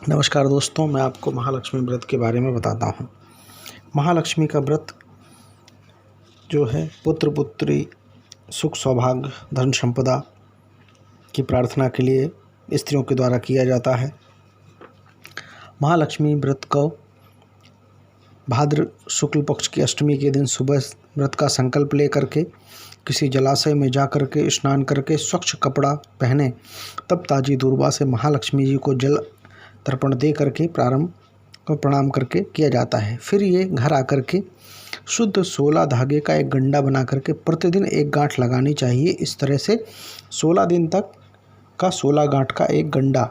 नमस्कार दोस्तों, मैं आपको महालक्ष्मी व्रत के बारे में बताता हूँ। महालक्ष्मी का व्रत जो है पुत्र पुत्री, सुख सौभाग्य, धन संपदा की प्रार्थना के लिए स्त्रियों के द्वारा किया जाता है। महालक्ष्मी व्रत को भाद्र शुक्ल पक्ष की अष्टमी के दिन सुबह व्रत का संकल्प लेकर के किसी जलाशय में जा कर के स्नान करके स्वच्छ कपड़ा पहने तब ताजी दूर्वा से महालक्ष्मी जी को जल तर्पण दे करके प्रणाम करके किया जाता है। फिर ये घर आकर के शुद्ध 16 धागे का एक गंडा बना करके प्रतिदिन एक गांठ लगानी चाहिए। इस तरह से 16 दिन तक का 16 गांठ का एक गंडा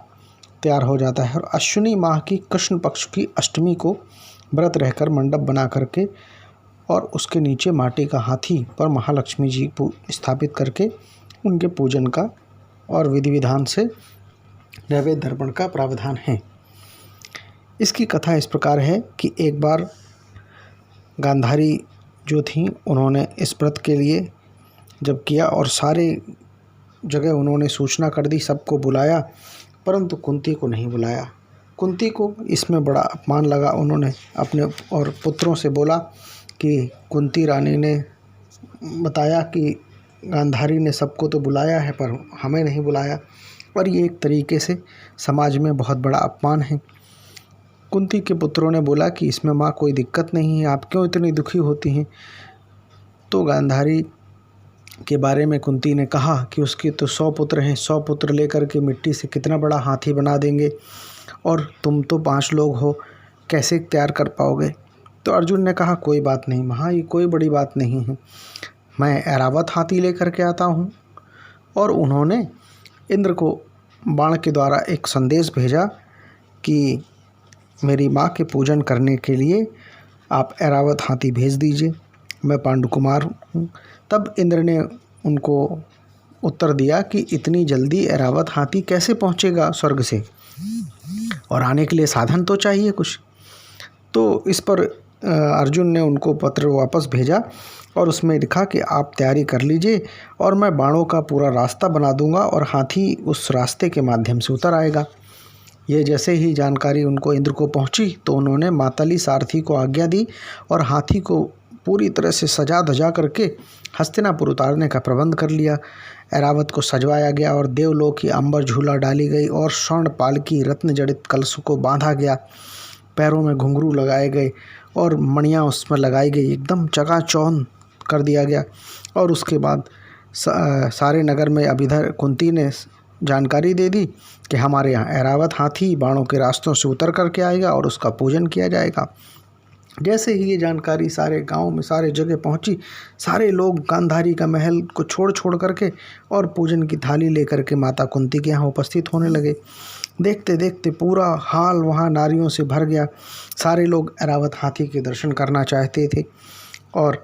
तैयार हो जाता है। और अश्विनी माह की कृष्ण पक्ष की अष्टमी को व्रत रहकर मंडप बना करके और उसके नीचे माटी का हाथी पर महालक्ष्मी जी स्थापित करके उनके पूजन का और विधि विधान से नैवेद्य दर्पण का प्रावधान है। इसकी कथा इस प्रकार है कि एक बार गांधारी जो थी, उन्होंने इस व्रत के लिए जब किया और सारे जगह उन्होंने सूचना कर दी, सबको बुलाया, परंतु कुंती को नहीं बुलाया। कुंती को इसमें बड़ा अपमान लगा। उन्होंने अपने और पुत्रों से बोला कि कुंती रानी ने बताया कि गांधारी ने सबको तो बुलाया है पर हमें नहीं बुलाया, और ये एक तरीके से समाज में बहुत बड़ा अपमान है। कुंती के पुत्रों ने बोला कि इसमें माँ कोई दिक्कत नहीं है, आप क्यों इतनी दुखी होती हैं। तो गांधारी के बारे में कुंती ने कहा कि उसके तो 100 पुत्र हैं, 100 पुत्र लेकर के मिट्टी से कितना बड़ा हाथी बना देंगे, और तुम तो 5 लोग हो, कैसे तैयार कर पाओगे। तो अर्जुन ने कहा कोई बात नहीं माँ, ये कोई बड़ी बात नहीं है, मैं ऐरावत हाथी लेकर के आता हूँ। और उन्होंने इंद्र को बाण के द्वारा एक संदेश भेजा कि मेरी माँ के पूजन करने के लिए आप ऐरावत हाथी भेज दीजिए, मैं पांडुकुमार हूँ। तब इंद्र ने उनको उत्तर दिया कि इतनी जल्दी ऐरावत हाथी कैसे पहुँचेगा स्वर्ग से, और आने के लिए साधन तो चाहिए कुछ। तो इस पर अर्जुन ने उनको पत्र वापस भेजा और उसमें लिखा कि आप तैयारी कर लीजिए और मैं बाणों का पूरा रास्ता बना दूंगा और हाथी उस रास्ते के माध्यम से उतर आएगा। ये जैसे ही जानकारी उनको इंद्र को पहुंची तो उन्होंने मातली सारथी को आज्ञा दी और हाथी को पूरी तरह से सजा धजा करके हस्तिनापुर उतारने का प्रबंध कर लिया। ऐरावत को सजवाया गया और देवलोक की अंबर झूला डाली गई और स्वर्ण पालकी रत्न जड़ित कलश को बांधा गया, पैरों में घुंघरू लगाए गए और मणियाँ उसमें लगाई गई, एकदम चकाचौंध कर दिया गया। और उसके बाद सारे नगर में अब इधर कुंती ने जानकारी दे दी कि हमारे यहाँ ऐरावत हाथी बाणों के रास्तों से उतर करके आएगा और उसका पूजन किया जाएगा। जैसे ही ये जानकारी सारे गांव में सारे जगह पहुंची, सारे लोग गांधारी का महल को छोड़ करके और पूजन की थाली लेकर के माता कुंती के यहाँ उपस्थित होने लगे। देखते देखते पूरा हाल वहाँ नारियों से भर गया। सारे लोग ऐरावत हाथी के दर्शन करना चाहते थे और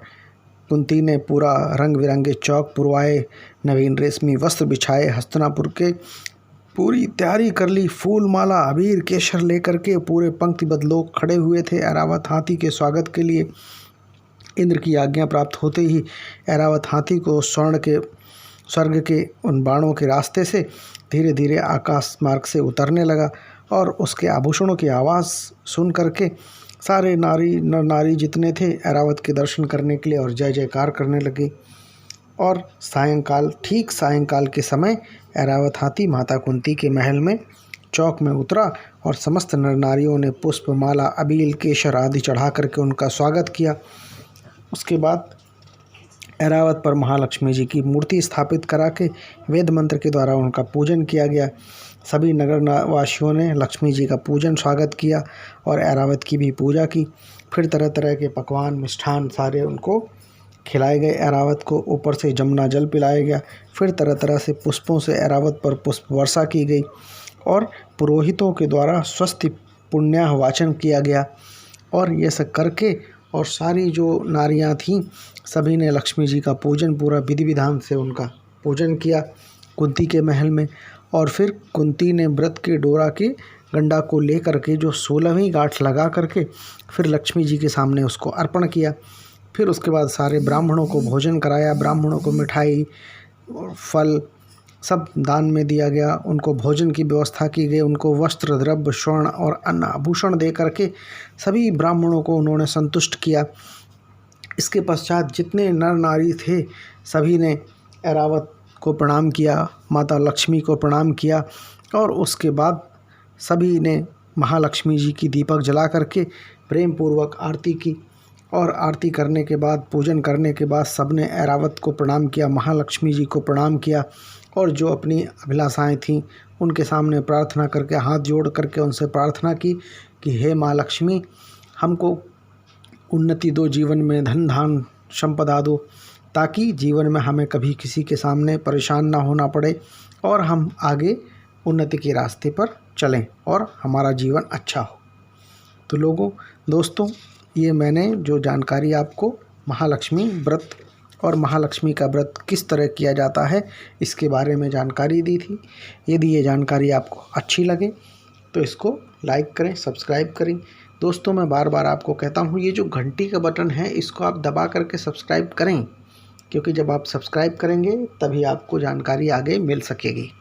कुंती ने पूरा रंग बिरंगे चौक पुरवाए, नवीन रेशमी वस्त्र बिछाए, हस्तिनापुर के पूरी तैयारी कर ली। फूल माला अबीर केसर लेकर के पूरे पंक्तिबद्ध लोग खड़े हुए थे ऐरावत हाथी के स्वागत के लिए। इंद्र की आज्ञा प्राप्त होते ही ऐरावत हाथी को स्वर्ग के उन बाणों के रास्ते से धीरे धीरे आकाश मार्ग से उतरने लगा और उसके आभूषणों की आवाज़ सुन करके सारे नर नारी जितने थे ऐरावत के दर्शन करने के लिए और जय जयकार करने लगे। और ठीक सायंकाल के समय ऐरावत हाथी माता कुंती के महल में चौक में उतरा और समस्त नर नारियों ने पुष्प माला अबील केसर आदि चढ़ा करके उनका स्वागत किया। उसके बाद ऐरावत पर महालक्ष्मी जी की मूर्ति स्थापित करा के वेद मंत्र के द्वारा उनका पूजन किया गया। सभी नगर वासियों ने लक्ष्मी जी का पूजन स्वागत किया और ऐरावत की भी पूजा की। फिर तरह तरह के पकवान मिष्ठान सारे उनको खिलाए गए। ऐरावत को ऊपर से जमुना जल पिलाया गया। फिर तरह तरह से पुष्पों से ऐरावत पर पुष्प वर्षा की गई और पुरोहितों के द्वारा स्वस्ति पुण्याह वाचन किया गया। और ये सब करके और सारी जो नारियां थीं सभी ने लक्ष्मी जी का पूजन पूरा विधि विधान से उनका पूजन किया कुंती के महल में। और फिर कुंती ने व्रत के डोरा के गंडा को लेकर के जो 16वीं गांठ लगा करके फिर लक्ष्मी जी के सामने उसको अर्पण किया। फिर उसके बाद सारे ब्राह्मणों को भोजन कराया, ब्राह्मणों को मिठाई और फल सब दान में दिया गया, उनको भोजन की व्यवस्था की गई, उनको वस्त्र, द्रव्य, स्वर्ण और अन्न आभूषण दे करके सभी ब्राह्मणों को उन्होंने संतुष्ट किया। इसके पश्चात जितने नर नारी थे सभी ने ऐरावत को प्रणाम किया, माता लक्ष्मी को प्रणाम किया और उसके बाद सभी ने महालक्ष्मी जी की दीपक जला करके प्रेम पूर्वक आरती की। और आरती करने के बाद, पूजन करने के बाद सबने ऐरावत को प्रणाम किया, महालक्ष्मी जी को प्रणाम किया और जो अपनी अभिलाषाएं थीं उनके सामने प्रार्थना करके, हाथ जोड़ करके उनसे प्रार्थना की कि हे माँ लक्ष्मी, हमको उन्नति दो, जीवन में धन धान संपदा दो, ताकि जीवन में हमें कभी किसी के सामने परेशान ना होना पड़े और हम आगे उन्नति के रास्ते पर चलें और हमारा जीवन अच्छा हो। तो दोस्तों, ये मैंने जो जानकारी आपको महालक्ष्मी व्रत और महालक्ष्मी का व्रत किस तरह किया जाता है इसके बारे में जानकारी दी थी। यदि ये जानकारी आपको अच्छी लगे तो इसको लाइक करें, सब्सक्राइब करें। दोस्तों, मैं बार बार आपको कहता हूँ, ये जो घंटी का बटन है इसको आप दबा करके सब्सक्राइब करें, क्योंकि जब आप सब्सक्राइब करेंगे तभी आपको जानकारी आगे मिल सकेगी।